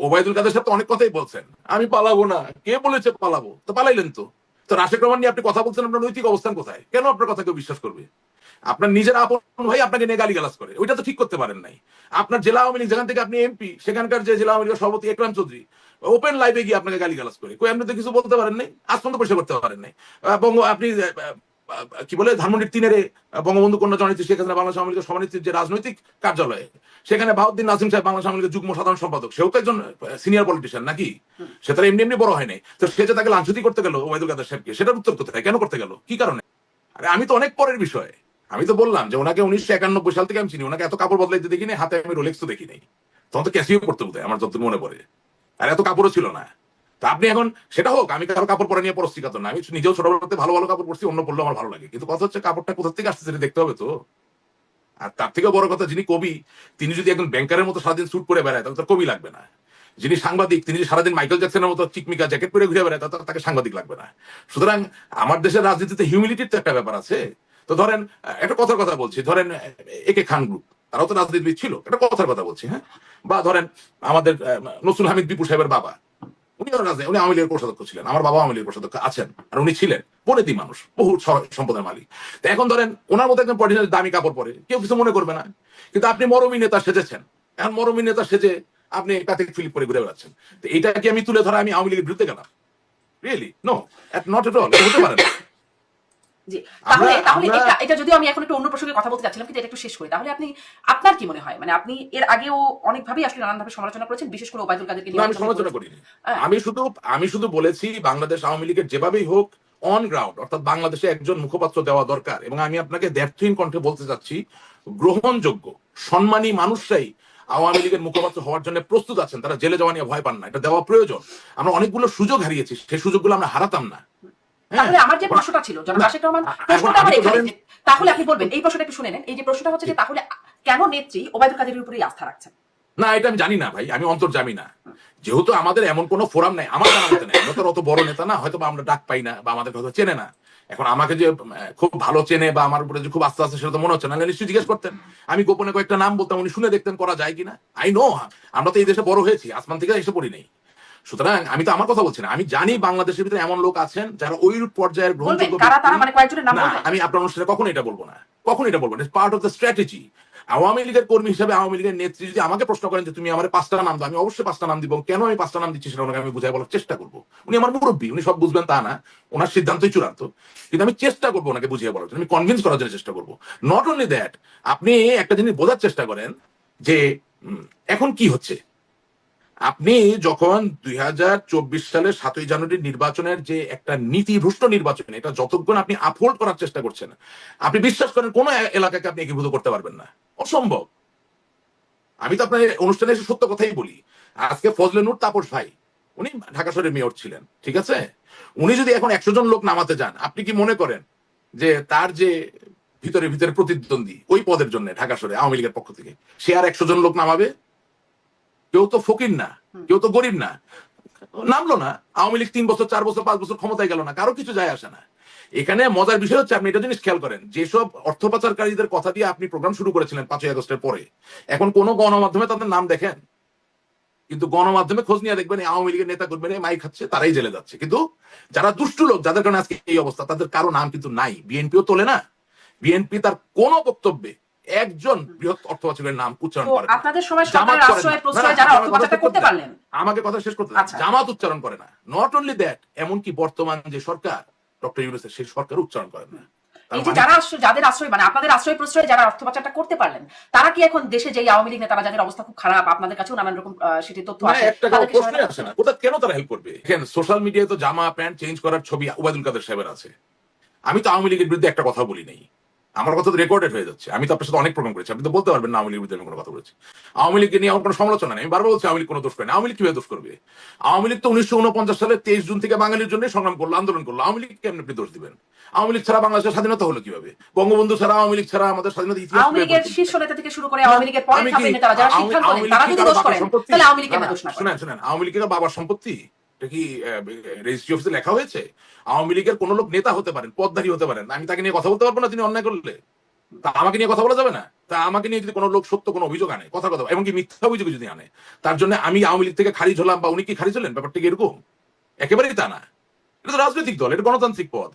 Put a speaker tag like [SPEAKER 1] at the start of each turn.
[SPEAKER 1] ওবায়দুল কাদের সাহেব তো অনেক কথাই বলছেন, আমি পালাবো না। কে বলেছে পালাবো? তো পালাইলেন তো। তো রাশেক রহমান নিয়ে আপনি কথা বলছেন, আপনার নৈতিক অবস্থান কোথায়? কেন আপনার কথা কেউ বিশ্বাস করবে? আপনার নিজের আপন ভাই আপনাকে নিয়ে গালিগালাজ করে, ওইটা তো ঠিক করতে পারেন নাই। আপনার জেলা আওয়ামী লীগ যেখান থেকে আপনি এমপি, সেখানকার যে জেলা আওয়ামী লীগের সভাপতি একরাম চৌধুরী ওপেন লাইভে গিয়ে আপনাকে গালিগালাজ করে, কই আপনি তো কিছু বলতে পারেন নাই, আজ পর্যন্ত পরিষ্কার করতে পারেন নাই। এবং আপনি কি বলে ধানমন্ডির তিনের বঙ্গবন্ধু কন্যা জননেত্রী শেখ হাসিনা বাংলাদেশ আওয়ামী লীগের সভানেত্রীর যে রাজনৈতিক কার্যালয়ে, সেখানে বাহাউদ্দিন নাজিম সাহেব বাংলাদেশ আওয়ামী লীগের যুগ্ম সাধারণ সম্পাদক, সেও তো একজন সিনিয়র পলিটিশিয়ান নাকি? সে তার এমনি এমনি বড় হয় নাই। তো সে যে তাকে লাঞ্ছতি করতে গেল ওবায়দুল কাদের সাহেবকে, সেটার উত্তর কোথায়? কেন করতে গেল? কি কারণে? আরে আমি তো অনেক পরের বিষয়। আমি তো বললাম যে ওনাকে 1991 সাল থেকে আমি চিনি, ওনাকে এত কাপড় বদলাইতে দেখিনি, হাতে আমি রোলেক্স তো দেখি নাই। তখন তো ক্যাসিও করতে বোধ আমার যত মনে পড়ে। আর এত কাপড়ও ছিল না। তা আপনি এখন সেটা হোক, আমি কারো কাপড় পরে নিয়ে পরস্তি কাতর না, আমি নিজেও ছোটবেলাতে ভালো ভালো কাপড় পরছি, অন্য পরলেও আমার ভালো লাগে, কিন্তু কথা হচ্ছে কাপড়টা কোথা থেকে আসছে সেটা দেখতে হবে তো। আর তার থেকেও বড় কথা, যিনি কবি তিনি যদি একজন ব্যাংকারের মতো সারাদিন স্যুট পরে বেড়ায়, তাহলে তার কবি লাগবে না। যিনি সাংবাদিক তিনি যদি সারাদিন মাইকেল জ্যাকসনের মতো চিকমিকা জ্যাকেট পরে ঘুরে বেড়ায়, তাহলে তাকে সাংবাদিক লাগবে না। সুতরাং আমার দেশের রাজনীতিতে হিউমিলিটির তো একটা ব্যাপার আছে। তো ধরেন একটা কথার কথা বলছি, ধরেন একে খান গ্রুপ, তারাও তো রাজনীতিবিদ ছিল, একটা কথার কথা বলছি, হ্যাঁ। বা ধরেন আমাদের নসরুল হামিদ বিপু সাহেবের বাবা, উনি উনি আওয়ামী লীগের কোষাধ্যক্ষ ছিলেন, আমার বাবা আওয়ামী লীগের কোষাধ্যক্ষ আছেন, আর উনি ছিলেন পনেতি মানুষ, বহু সম্পদের মালিক। তো এখন ধরেন ওনার মতো একজন পলিটিশিয়ান দামি কাপড় পরে, কেউ কিছু মনে করবে না। কিন্তু আপনি মরমী নেতা সেজেছেন, এখন মরমী নেতা সেজে আপনি প্যাথিক ফিলিপ পরে ঘুরে বেড়াচ্ছেন। তো এটা কি আমি তুলে ধরা আমি আওয়ামী লীগের বিরুদ্ধে গেলাম? Really no, not at all, হতে পারে না।
[SPEAKER 2] জি, তাহলে তাহলে এটা যদিও আমি এখন একটু অন্য প্রসঙ্গে কথা বলতে চাচ্ছিলাম, কিন্তু এটা একটু শেষ করি। তাহলে আপনি, আপনার কি মনে হয়, মানে আপনি এর আগেও অনেকভাবেই আসলে নানানভাবে সমালোচনা করেছেন, বিশেষ করে ওবায়দুল কাদেরকে নিয়ে।
[SPEAKER 1] আমি সমালোচনা করিনি, আমি শুধু বলেছি বাংলাদেশ আওয়ামী লীগের যেভাবেই হোক অন গ্রাউন্ড, অর্থাৎ বাংলাদেশে একজন মুখপাত্র দেওয়া দরকার। এবং আমি আপনাকে দ্ব্যর্থহীন কণ্ঠে বলতে চাচ্ছি, গ্রহণযোগ্য সম্মানী মানুষরাই আওয়ামী লীগের মুখপাত্র হওয়ার জন্য প্রস্তুত আছেন, তারা জেলে যাওয়া নিয়ে ভয় পান না, এটা দেওয়া প্রয়োজন। আমরা অনেকগুলো সুযোগ হারিয়েছি, সেই সুযোগগুলো আমরা হারাতাম না।
[SPEAKER 2] তাহলে আমার যে প্রশ্নটা ছিল জনাব রাশেক রহমান, প্রশ্নটা আমার এখানে, তাহলে আপনি বলবেন এই প্রশ্নটা একটু শুনে নেন। এই যে প্রশ্নটা হচ্ছে যে তাহলে কেন নেত্রী ওবায়দুল কাদেরের উপরেই আস্থা রাখছেন?
[SPEAKER 1] না, এটা আমি জানি না ভাই, আমি অন্তর্জামি না। যেহেতু আমাদের এমন কোনো ফোরাম নাই, আমার জানা মতে নাই, আমরা তো অত বড় নেতা না, হয়তো আমরা ডাক পাই না বা আমাদের কথা চেনে না। এখন আমাকে যে খুব ভালো চেনে বা আমার উপরে যে খুব আস্থা আছে সেটা তো মনে হচ্ছে না, নিশ্চয়ই জিজ্ঞেস করতেন। আমি গোপনে কয়েকটা নাম বলতাম, উনি শুনে দেখতেন করা যায় কিনা। আই নো, আমরা তো এই দেশে বড় হয়েছি, আসমান থেকে এসে পড়ি নেই। সুতরাং আমি তো আমার কথা বলছি না, আমি জানি বাংলাদেশের ভিতরে এমন লোক আছেন যারা ওই পর্যায়ের গ্রহণযোগ্য। আমি আপনার অনুষ্ঠানে কখনো এটা বলবো না, কখনো এটা বলবো না, part of the strategy. Awami লীগের কর্মী হিসেবে আওয়ামী লীগের নেত্রী যদি আমাকে প্রশ্ন করেন যে তুমি আমার 5টা নাম দাও, আমি অবশ্যই 5টা নাম দিব। কেন আমি 5টা নাম দিচ্ছি সেটা ওনাকে আমি বুঝাই বলার চেষ্টা করবো। উনি আমার মুরব্বী, উনি সব বুঝবেন তা না, ওনার সিদ্ধান্তই চূড়ান্ত। কিন্তু আমি চেষ্টা করবো ওনাকে বুঝিয়ে বলার জন্য, আমি কনভিন্স করার জন্য চেষ্টা করবো। নট অনলি দ্যাট, আপনি একটা জিনিস বোঝার চেষ্টা করেন যে এখন কি হচ্ছে। আপনি যখন 2024 সালের 7ই জানুয়ারি নির্বাচনের যে একটা নীতিভ্রষ্ট নির্বাচন, এটা যতক্ষণ আপনি আপহোল্ড করার চেষ্টা করছেন, আপনি বিশ্বাস করেন কোন এলাকাকে আপনি একীভূত করতে পারবেন না, অসম্ভব। আমি তো আপনার অনুষ্ঠানে এসে সত্য কথাই বলি। আজকে ফজলে নূর তাপস ভাই, উনি ঢাকা শহরের মেয়র ছিলেন, ঠিক আছে। উনি যদি এখন 100 জন লোক নামাতে যান, আপনি কি মনে করেন যে তার যে ভিতরে ভিতরে প্রতিদ্বন্দ্বী ওই পদের জন্য ঢাকা শহরে আওয়ামী লীগের পক্ষ থেকে, সে আর 100 জন লোক নামাবে? কেউ তো ফকির না, কেউ তো গরিব না, নামলো না। আওয়ামী লীগ 3 বছর 4 বছর 5 বছর ক্ষমতায় গেল না, কারো কিছু যায় আসে না। এখানে মজার বিষয় হচ্ছে, আপনি এটা জিনিস খেয়াল করেন, যেসব অর্থ পাচারকারীদের কথা দিয়ে আপনি প্রোগ্রাম শুরু করেছিলেন 5ই আগস্টের পরে, এখন কোন গণমাধ্যমে তাদের নাম দেখেন? কিন্তু গণমাধ্যমে খোঁজ নিয়ে দেখবেন আওয়ামী লীগের নেতা কর্মীরা মাই খাচ্ছে, তারাই জেলে যাচ্ছে। কিন্তু যারা দুষ্টু লোক, যাদের কারণে আজকে এই অবস্থা, তাদের কারো নাম কিন্তু নাই। বিএনপিও তোলে না, বিএনপি তার কোন বক্তব্যে একজন বৃহৎ অর্থ পাচারের নাম উচ্চারণ করে না।
[SPEAKER 2] আপনাদের সময় সরকারের আশ্রয় প্রশ্রয় যারা অর্থ পাচারটা করতে পারলেন,
[SPEAKER 1] আমাকে কথা শেষ করতে, জামাত উচ্চারণ করে না। নট অনলি দ্যাট, এমনকি বর্তমান যে সরকার ডক্টর ইউনূসের, সেই সরকার উচ্চারণ করে না।
[SPEAKER 2] এই যে যারা যাদের আশ্রয়, মানে আপনাদের আশ্রয় প্রশ্রয় যারা অর্থ পাচারটা করতে পারলেন, তারা কি এখন দেশে যে আওয়ামী লীগ নেতারা যাদের অবস্থা খুব খারাপ, আপনাদের কাছেও নানান রকম সেটি তথ্য আসে,
[SPEAKER 1] প্রশ্নই আসে না, ওটা কেন তারা হেল্প করবে? সোশ্যাল মিডিয়ায় তো জামা প্যান্ট চেঞ্জ করার ছবি ওবায়দুল কাদের সাহেবের আছে। আমি তো আওয়ামী লীগের বিরুদ্ধে একটা কথা বলি নাই, আমার কথা তো রেকর্ডেড হয়ে যাচ্ছে। আমি তো আপনার সাথে অনেক প্রোগ্রাম করেছি, আপনি তো বলতে পারবেন না আওয়ামী লীগের বিরুদ্ধে আমি কোনো কথা বলেছি। আওয়ামী লীগকে নিয়ে আমার কোনো সমালোচনা নেই, আমি বারবার বলছি আওয়ামী লীগ কোনো দোষ করে না। আওয়ামী লীগ কিভাবে দোষ করবে? আওয়ামী লীগ তো 1949 সালে 23 জুন থেকে বাঙালির জন্য সংগ্রাম করলো, আন্দোলন করলো। আওয়ামী লীগ কেমন আপনি দোষ দিবেন? আওয়ামী লীগ ছাড়া বাংলাদেশের স্বাধীনতা হলো কিভাবে? বঙ্গবন্ধু ছাড়া, আওয়ামী লীগ ছাড়া আমাদের স্বাধীনতা ইতিহাস।
[SPEAKER 2] আওয়ামী লীগের শীর্ষ নেতা থেকে শুরু করে আওয়ামী লীগের পরের ধাপের নেতারা যারা সিদ্ধান্ত নেন, তারা যদি দোষ করেন তাহলে আওয়ামী লীগকে দোষ না করেন।
[SPEAKER 1] শুনেন, আওয়ামী লীগের বাবার সম্পত্তি এটা কি রেজিস্ট্রি অফিসে লেখা হয়েছে? আওয়ামী লীগের কোন লোক নেতা হতে পারেন, পদধারী হতে পারেন, আমি তাকে নিয়ে কথা বলতে পারবো না তিনি অন্যায় করলে? তা আমাকে নিয়ে কথা বলা যাবে না? তা আমাকে নিয়ে যদি কোনো লোক সত্য কোনো অভিযোগ আনে, কথার কথা, এমনকি মিথ্যা অভিযোগ যদি আনে, তার জন্য আমি আওয়ামী লীগ থেকে খারিজ হলাম বা উনি কি খারিজ হলেন? ব্যাপারটা কি এরকম? একেবারেই তা না। এটা তো রাজনৈতিক দল, এটা গণতান্ত্রিক পথ।